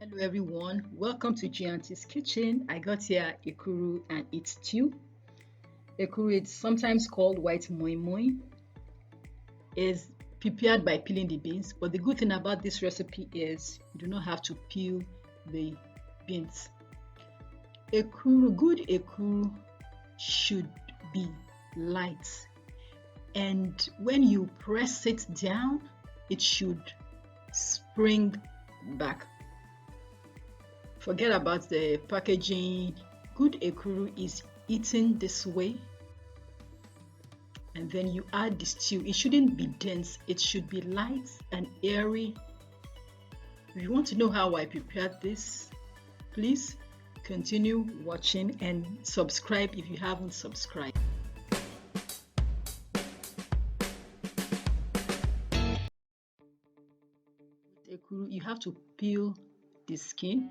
Hello everyone, welcome to Gianti's Kitchen. I got here Ekuru and its stew. Ekuru is sometimes called white moi moi. Is prepared by peeling the beans, but the good thing about this recipe is you do not have to peel the beans. Good Ekuru should be light, and when you press it down, it should spring back. Forget about the packaging. Good Ekuru is eaten this way, and then you add the stew. It shouldn't be dense, it should be light and airy. If you want to know how I prepared this, please continue watching and subscribe if you haven't subscribed. With Ekuru, you have to peel the skin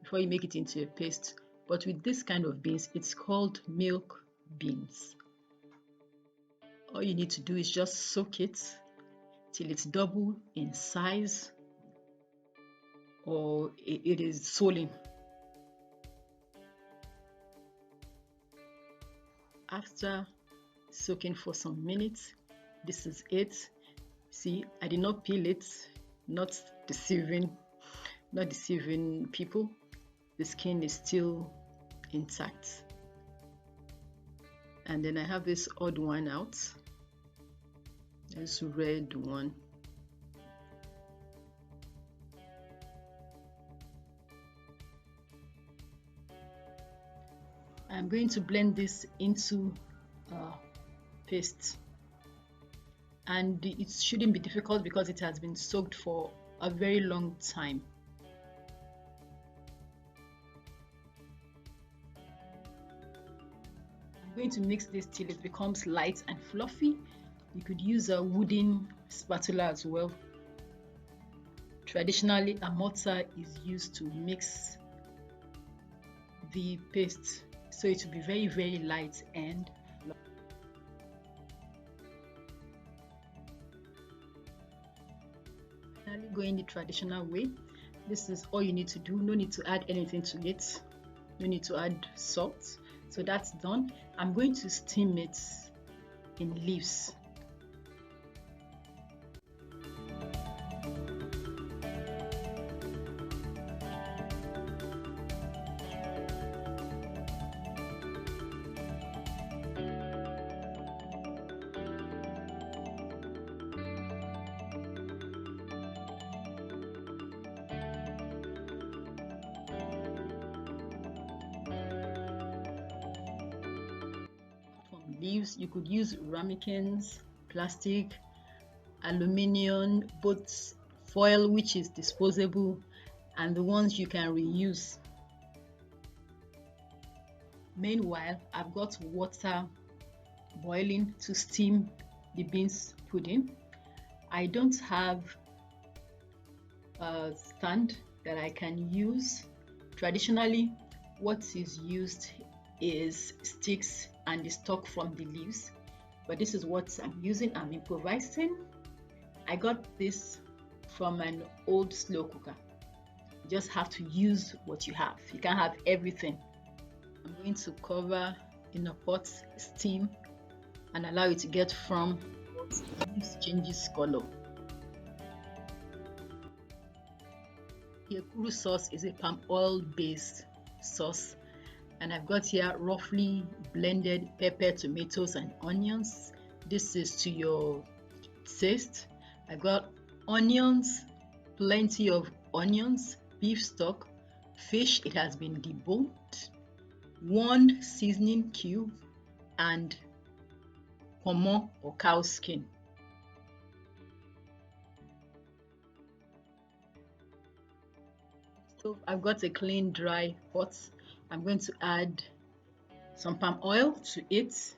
before you make it into a paste. But with this kind of beans, it's called milk beans. All you need to do is just soak it till it's double in size or it is swollen. After soaking for some minutes, this is it. See, I did not peel it, not deceiving people. The skin is still intact. And then I have this odd one out, this red one. I'm going to blend this into paste, and it shouldn't be difficult because it has been soaked for a very long time. I'm going to mix this till it becomes light and fluffy. You could use a wooden spatula as well. Traditionally, a mortar is used to mix the paste, so it will be very, very light and going the traditional way. This is all you need to do. No need to add anything to it. No need to add salt. So that's done. I'm going to steam it in leaves. Leaves, you could use ramekins, plastic, aluminium, both foil which is disposable and the ones you can reuse. Meanwhile, I've got water boiling to steam the beans pudding. I don't have a stand that I can use. Traditionally, what is used is sticks and the stalk from the leaves, but this is what I'm using. I'm improvising. I got this from an old slow cooker. You just have to use what you have. You can't have everything. I'm going to cover in a pot, steam, and allow it to get firm. Leaves changes color. The Ekuru sauce is a palm oil based sauce, and I've got here roughly blended pepper, tomatoes and onions. This is to your taste. I got onions, plenty of onions, beef stock, fish, it has been deboned, 1 seasoning cube, and pomo or cow skin. So I've got a clean dry pot. I'm going to add some palm oil to it.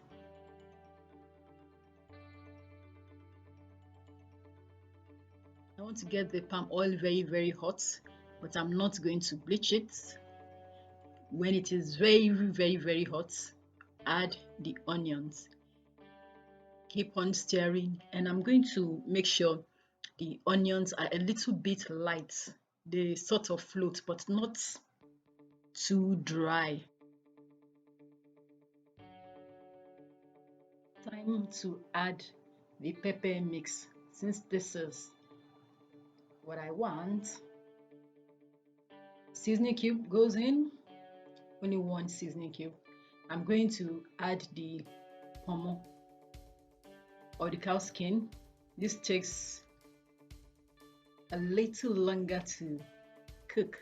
I want to get the palm oil very, very hot, but I'm not going to bleach it. When it is very, very, very hot, add the onions. Keep on stirring, and I'm going to make sure the onions are a little bit light they sort of float, but not too dry. Time to add the pepper mix. Since this is what I want, seasoning cube goes in, only one seasoning cube. I'm going to add the pomo or the cow skin. This takes a little longer to cook.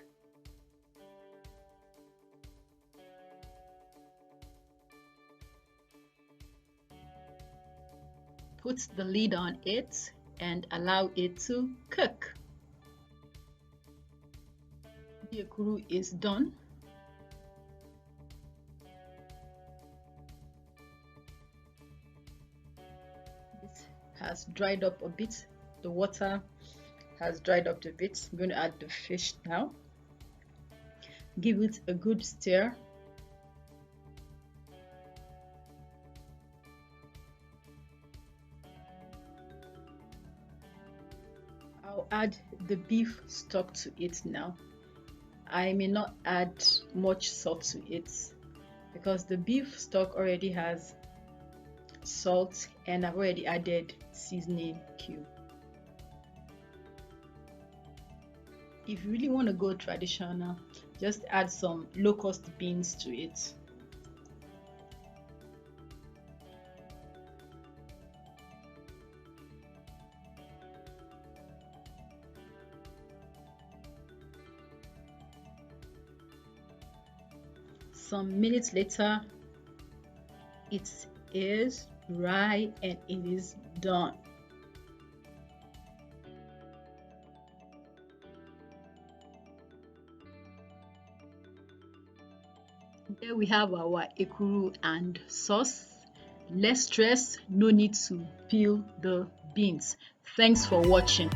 Put the lid on it and allow it to cook. The ekuru is done. It has dried up a bit. The water has dried up a bit. I'm going to add the fish now. Give it a good stir. I'll add the beef stock to it now. I may not add much salt to it because the beef stock already has salt and I've already added seasoning cube. If you really want to go traditional, just add some locust beans to it. Some minutes later, it is dry and it is done. There we have our ekuru and sauce. Less stress, no need to peel the beans. Thanks for watching.